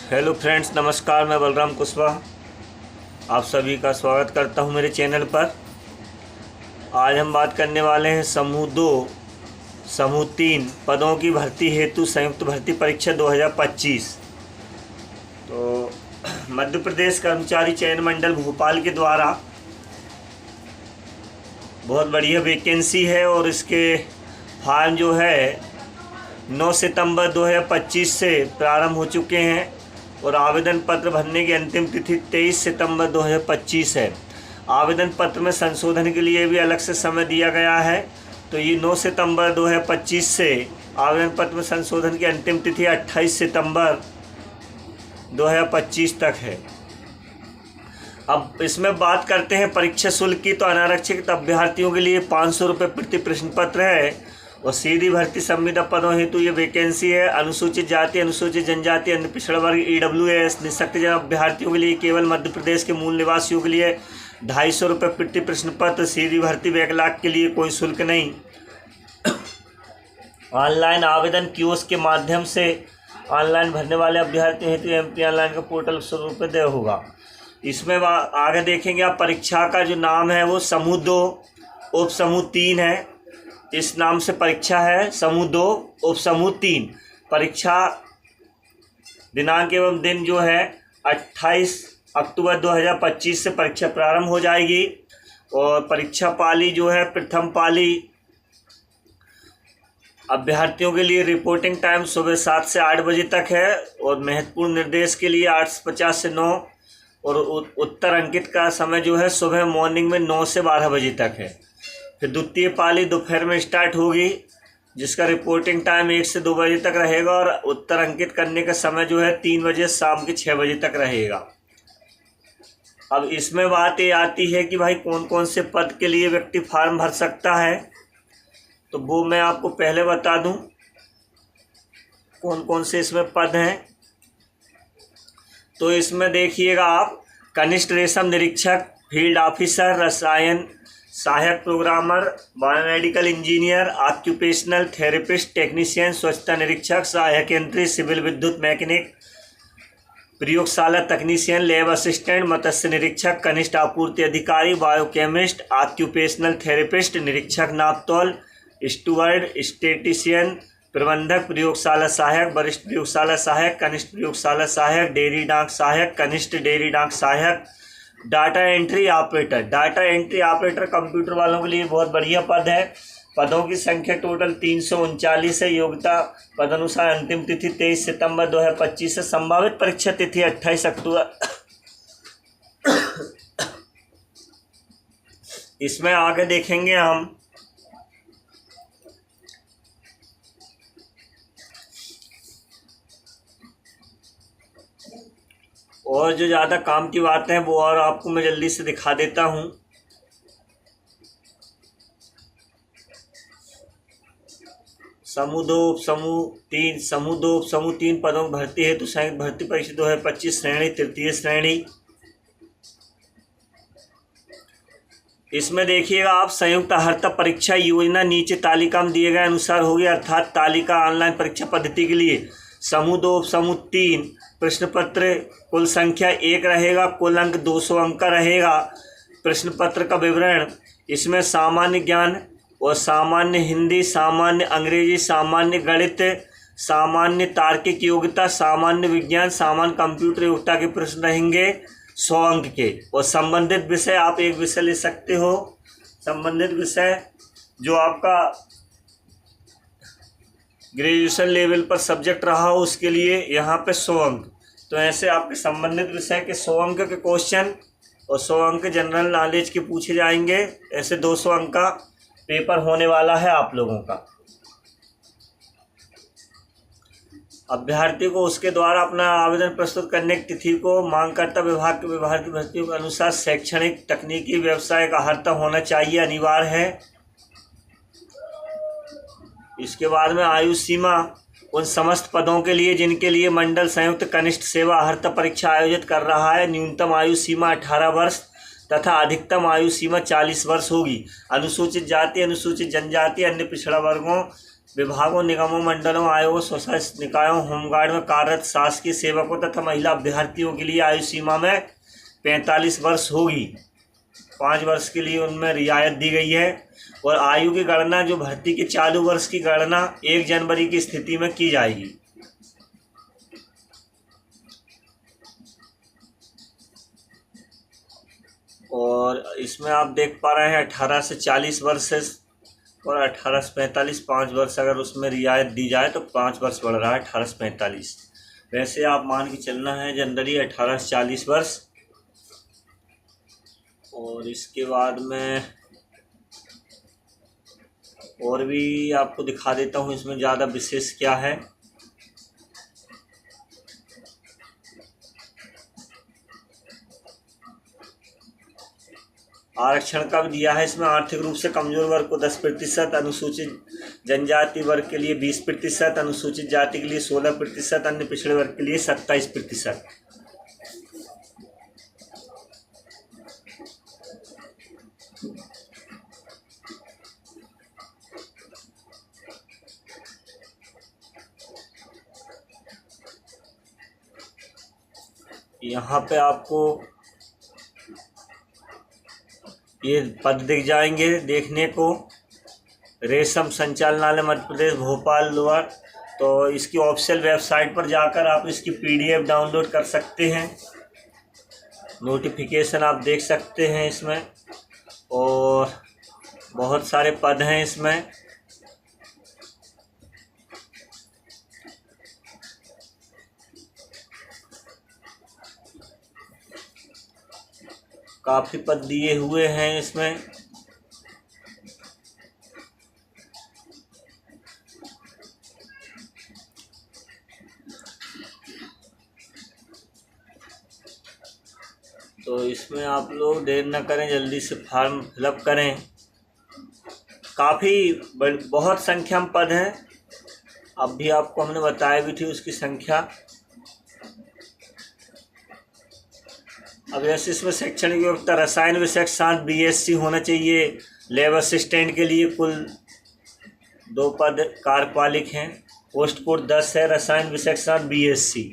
Hello friends, नमस्कार। मैं बलराम कुशवाहा आप सभी का स्वागत करता हूं मेरे चैनल पर। आज हम बात करने वाले हैं समूह 2 समूह 3 पदों की भर्ती हेतु संयुक्त भर्ती परीक्षा 2025। तो मध्य प्रदेश कर्मचारी चयन मंडल भोपाल के द्वारा बहुत बढ़िया वैकेंसी है और इसके फॉर्म जो है 9 सितंबर 2025 से प्रारंभ हो चुके हैं और आवेदन पत्र भरने की अंतिम तिथि 23 सितंबर 2025 है। आवेदन पत्र में संशोधन के लिए भी अलग से समय दिया गया है। तो ये 9 सितंबर 2025 से आवेदन पत्र में संशोधन की अंतिम तिथि 28 सितंबर 2025 तक है। अब इसमें बात करते हैं परीक्षा शुल्क की। तो अनारक्षित अभ्यर्थियों के लिए 500 रुपये प्रति प्रश्न पत्र है और सीधी भर्ती संविदा पदों हेतु ये वैकेंसी है। अनुसूचित जाति, अनुसूचित जनजाति, अन्य पिछड़ा वर्ग, EWS निःशक्तजन अभ्यर्थियों के लिए केवल मध्य प्रदेश के मूल निवासियों के लिए 250 रुपये प्रति प्रश्न पत्र। सीधी भर्ती बैकलॉग के लिए कोई शुल्क नहीं। ऑनलाइन आवेदन कियोस्क के माध्यम से ऑनलाइन भरने वाले अभ्यर्थियों हेतु MP ऑनलाइन का पोर्टल सर्वोपदेय होगा। इसमें आगे देखेंगे आप, परीक्षा का जो नाम है वो समूह 2 उप समूह 3 है। इस नाम से परीक्षा है समूह 2 उप समूह 3। परीक्षा दिनांक एवं दिन जो है 28 अक्टूबर 2025 से परीक्षा प्रारंभ हो जाएगी और परीक्षा पाली जो है प्रथम पाली अभ्यर्थियों के लिए रिपोर्टिंग टाइम सुबह 7 से 8 बजे तक है और महत्वपूर्ण निर्देश के लिए 8:50 से 9 और उत्तर अंकित का समय जो है सुबह मॉर्निंग में 9 से 12 बजे तक है। फिर द्वितीय पाली दोपहर में स्टार्ट होगी जिसका रिपोर्टिंग टाइम 1 से 2 बजे तक रहेगा और उत्तर अंकित करने का समय जो है 3 बजे शाम के 6 बजे तक रहेगा। अब इसमें बात ये आती है कि भाई कौन कौन से पद के लिए व्यक्ति फॉर्म भर सकता है। तो वो मैं आपको पहले बता दूं कौन कौन से इसमें पद हैं। तो इसमें देखिएगा आप, कनिष्ठ रेशम निरीक्षक, फील्ड ऑफिसर, रसायन सहायक programmer, biomedical engineer, occupational therapist, technician, स्वच्छता निरीक्षक, सहायक यंत्री, सिविल विद्युत मैकेनिक, प्रयोगशाला तकनीशियन, लैब असिस्टेंट, मत्स्य निरीक्षक, कनिष्ठ आपूर्ति अधिकारी, बायोकेमिस्ट, ऑक्यूपेशनल थेरेपिस्ट, निरीक्षक नापतोल, स्टूवर्ड, स्टेटिशियन, प्रबंधक, प्रयोगशाला सहायक, वरिष्ठ प्रयोगशाला सहायक, कनिष्ठ प्रयोगशाला सहायक, डेयरी डाक सहायक, कनिष्ठ डेयरी डाक सहायक, data entry operator. Data entry operator computer वालों के लिए बहुत बढ़िया पद है। पदों की संख्या टोटल 339 है। योग्यता पदानुसार अंतिम तिथि 23 सितंबर 2025 है। संभावित परीक्षा तिथि 28 अक्टूबर। इसमें आगे देखेंगे हम और जो ज़्यादा काम की बातें हैं वो और आपको मैं जल्दी से दिखा देता हूँ। समूह 2 उप समूह 3 समूह 2 उप समूह 3 पदों की भर्ती हेतु संयुक्त भर्ती परीक्षा 2025 श्रेणी तृतीय श्रेणी। इसमें देखिएगा आप, संयुक्त अर्हता परीक्षा योजना नीचे तालिका में दिए गए अनुसार होगी। अर्थात तालिका ऑनलाइन परीक्षा पद्धति के लिए समूह 2 उप समूह 3 प्रश्न पत्र कुल संख्या 1 रहेगा, कुल अंक 200 अंक का रहेगा। प्रश्न पत्र का विवरण, इसमें सामान्य ज्ञान और सामान्य हिंदी, सामान्य अंग्रेजी, सामान्य गणित, सामान्य तार्किक योग्यता, सामान्य विज्ञान, सामान्य कंप्यूटर योग्यता के प्रश्न रहेंगे 100 अंक के। और संबंधित विषय आप एक विषय ले सकते हो। संबंधित विषय जो आपका ग्रेजुएशन लेवल पर सब्जेक्ट रहा हो उसके लिए यहाँ पे 100 अंक। तो ऐसे आपके संबंधित विषय के 100 अंक के क्वेश्चन और 100 अंक जनरल नॉलेज के पूछे जाएंगे। ऐसे 200 अंक का पेपर होने वाला है आप लोगों का। अभ्यर्थी को उसके द्वारा अपना आवेदन प्रस्तुत करने की तिथि को मांगकर्ता विभाग के विभाग की भर्तियों के अनुसार शैक्षणिक, तकनीकी, व्यावसायिक अर्हता होना चाहिए, अनिवार्य है। इसके बाद में आयु सीमा उन समस्त पदों के लिए जिनके लिए मंडल संयुक्त कनिष्ठ सेवा अर्हता परीक्षा आयोजित कर रहा है। न्यूनतम आयु सीमा 18 वर्ष तथा अधिकतम आयु सीमा 40 वर्ष होगी। अनुसूचित जाति, अनुसूचित जनजाति, अन्य पिछड़ा वर्गों विभागों, निगमों, मंडलों, आयोगों, स्वशासित निकायों, होमगार्ड में कार्यरत शासकीय सेवकों तथा महिला अभ्यर्थियों के लिए आयु सीमा में 45 वर्ष होगी। 5 वर्ष के लिए उनमें रियायत दी गई है। और आयु की गणना जो भर्ती के चालू वर्ष की गणना 1 जनवरी की स्थिति में की जाएगी। और इसमें आप देख पा रहे हैं 18 से 40 वर्ष और 18 से 45 5 वर्ष, अगर उसमें रियायत दी जाए तो 5 वर्ष बढ़ रहा है 18 से 45। वैसे आप मान के चलना है जनरली 18 से 40 वर्ष। और इसके बाद में और भी आपको दिखा देता हूँ इसमें ज़्यादा विशेष क्या है। आरक्षण का भी दिया है इसमें। आर्थिक रूप से कमजोर वर्ग को 10%, अनुसूचित जनजाति वर्ग के लिए 20%, अनुसूचित जाति के लिए 16%, अन्य पिछड़े वर्ग के लिए 27%। यहाँ पे आपको ये पद दिख जाएंगे देखने को। रेशम संचालनालय मध्य प्रदेश भोपाल लोअर। तो इसकी ऑफिशियल वेबसाइट पर जाकर आप इसकी PDF डाउनलोड कर सकते हैं। नोटिफिकेशन आप देख सकते हैं इसमें। और बहुत सारे पद हैं इसमें। काफ़ी पद दिए हुए हैं इसमें। तो इसमें आप लोग देर न करें, जल्दी से फॉर्म फिलअप करें। काफ़ी बहुत संख्या में पद हैं। अब भी आपको हमने बताया भी थी उसकी संख्या। अब जैसे इसमें शैक्षणिक योग्यता रसायन विषय साथ BSc होना चाहिए। लैब असिस्टेंट के लिए कुल 2 पद कार्यपालिक हैं। पोस्ट कोड 10 है। रसायन विषय साथ BSc।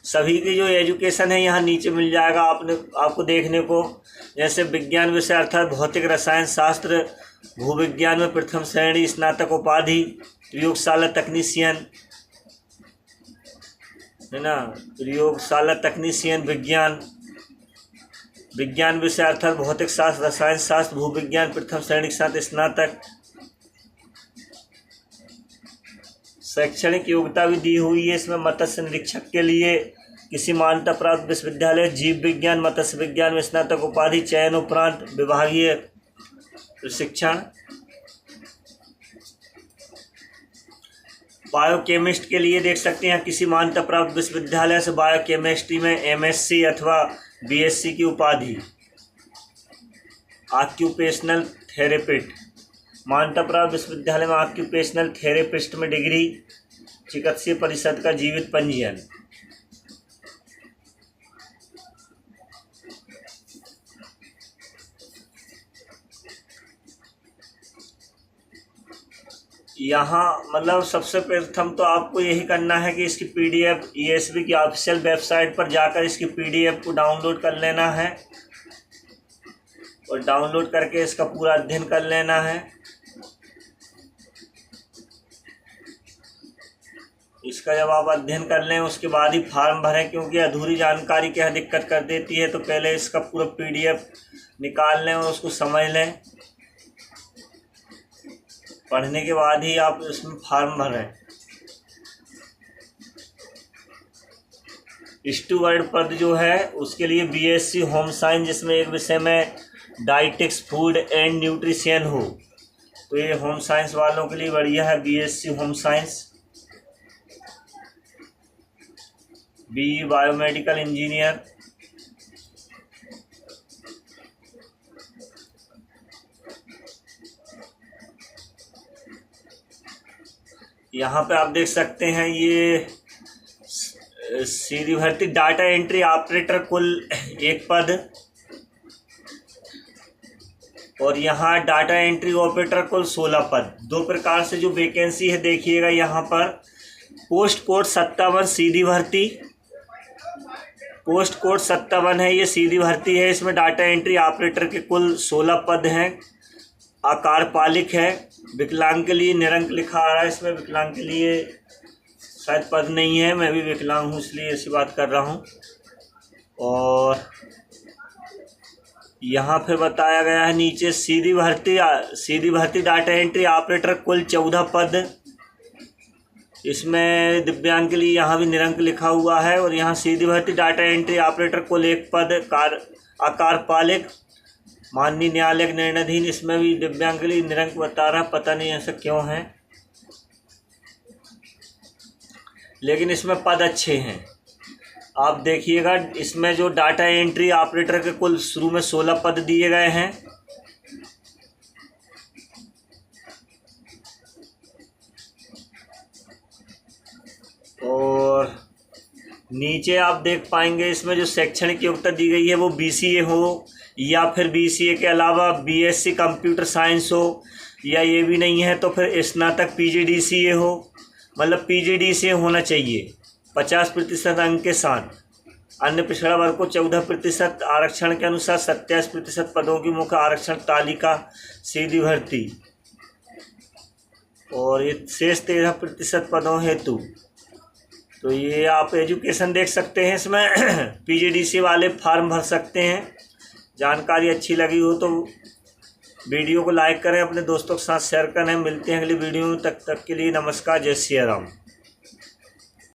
सभी की जो एजुकेशन है यहाँ नीचे मिल जाएगा आपको देखने को। जैसे विज्ञान विषय अर्थात भौतिक रसायन शास्त्र, भूविज्ञान में प्रथम श्रेणी स्नातक उपाधि, प्रयोगशाला तकनीशियन है ना, प्रयोगशाला तकनीशियन विज्ञान विषय अर्थात भौतिक शास्त्र, रसायन शास्त्र, भूविज्ञान प्रथम श्रेणी के साथ स्नातक। शैक्षणिक योग्यता भी दी हुई है इसमें। मत्स्य निरीक्षक के लिए किसी मान्यता प्राप्त विश्वविद्यालय, जीव विज्ञान, मत्स्य विज्ञान में स्नातक उपाधि, चयन उपरांत विभागीय प्रशिक्षण। बायोकेमिस्ट के लिए देख सकते हैं किसी मान्यता प्राप्त विश्वविद्यालय से बायोकेमिस्ट्री में MSc अथवा BSc की उपाधि। ऑक्यूपेशनल थेरेपिस्ट, मान्यता प्राप्त विश्वविद्यालय में ऑक्यूपेशनल थेरेपिस्ट में डिग्री, चिकित्सीय परिषद का जीवित पंजीयन। यहाँ मतलब सबसे प्रथम तो आपको यही करना है कि इसकी PDF ESB की ऑफिशियल वेबसाइट पर जाकर इसकी PDF को डाउनलोड कर लेना है। और डाउनलोड करके इसका पूरा अध्ययन कर लेना है। इसका जब आप अध्ययन कर लें उसके बाद ही फॉर्म भरें, क्योंकि अधूरी जानकारी क्या दिक्कत कर देती है। तो पहले इसका पूरा PDF निकाल लें और उसको समझ लें। पढ़ने के बाद ही आप इसमें फॉर्म भरें। स्टूवर्ड पद जो है उसके लिए BSc होम साइंस, जिसमें एक विषय में डाइटिक्स फूड एंड न्यूट्रिशन हो, तो ये होम साइंस वालों के लिए बढ़िया है BSc home science. BE biomedical engineer. यहाँ पे आप देख सकते हैं ये सीधी भर्ती डाटा एंट्री ऑपरेटर कुल 1 पद। और यहाँ डाटा एंट्री ऑपरेटर कुल 16 पद। दो प्रकार से जो वैकेंसी है देखिएगा यहाँ पर, पोस्ट कोड 57 सीधी भर्ती, पोस्ट कोड 57 है, ये सीधी भर्ती है। इसमें डाटा एंट्री ऑपरेटर के कुल 16 पद हैं। आकार पालिक है। विकलांग के लिए निरंक लिखा आ रहा है, इसमें विकलांग के लिए शायद पद नहीं है, मैं भी विकलांग हूँ इसलिए ऐसी बात कर रहा हूँ। और यहाँ पे बताया गया है नीचे सीधी भर्ती डाटा एंट्री ऑपरेटर कुल 14 पद। इसमें दिव्यांग के लिए यहाँ भी निरंक लिखा हुआ है। और यहाँ सीधी भर्ती डाटा एंट्री ऑपरेटर कुल 1 पद। आकार पालिक माननीय न्यायालय निर्णयाधीन, इसमें भी दिव्यांग के लिए निरंक बता रहा, पता नहीं ऐसा क्यों है, लेकिन इसमें पद अच्छे हैं। आप देखिएगा इसमें जो डाटा एंट्री ऑपरेटर के कुल शुरू में 16 पद दिए गए हैं। और नीचे आप देख पाएंगे इसमें जो शैक्षणिक योग्यता दी गई है वो BCA हो, या फिर BCA के अलावा BSc कंप्यूटर साइंस हो, या ये भी नहीं है तो फिर स्नातक PGDCA हो, मतलब PGDCA होना चाहिए 50% अंक के साथ। अन्य पिछड़ा वर्ग को 14%, आरक्षण के अनुसार 27% पदों की मुख्य आरक्षण तालिका सीधी भर्ती, और ये शेष 13% पदों हेतु। तो ये आप एजुकेशन देख सकते हैं, इसमें PGDCA वाले फॉर्म भर सकते हैं। जानकारी अच्छी लगी हो तो वीडियो को लाइक करें, अपने दोस्तों के साथ शेयर करें। मिलते हैं अगली वीडियो में, तब तक के लिए नमस्कार, जय सिया राम।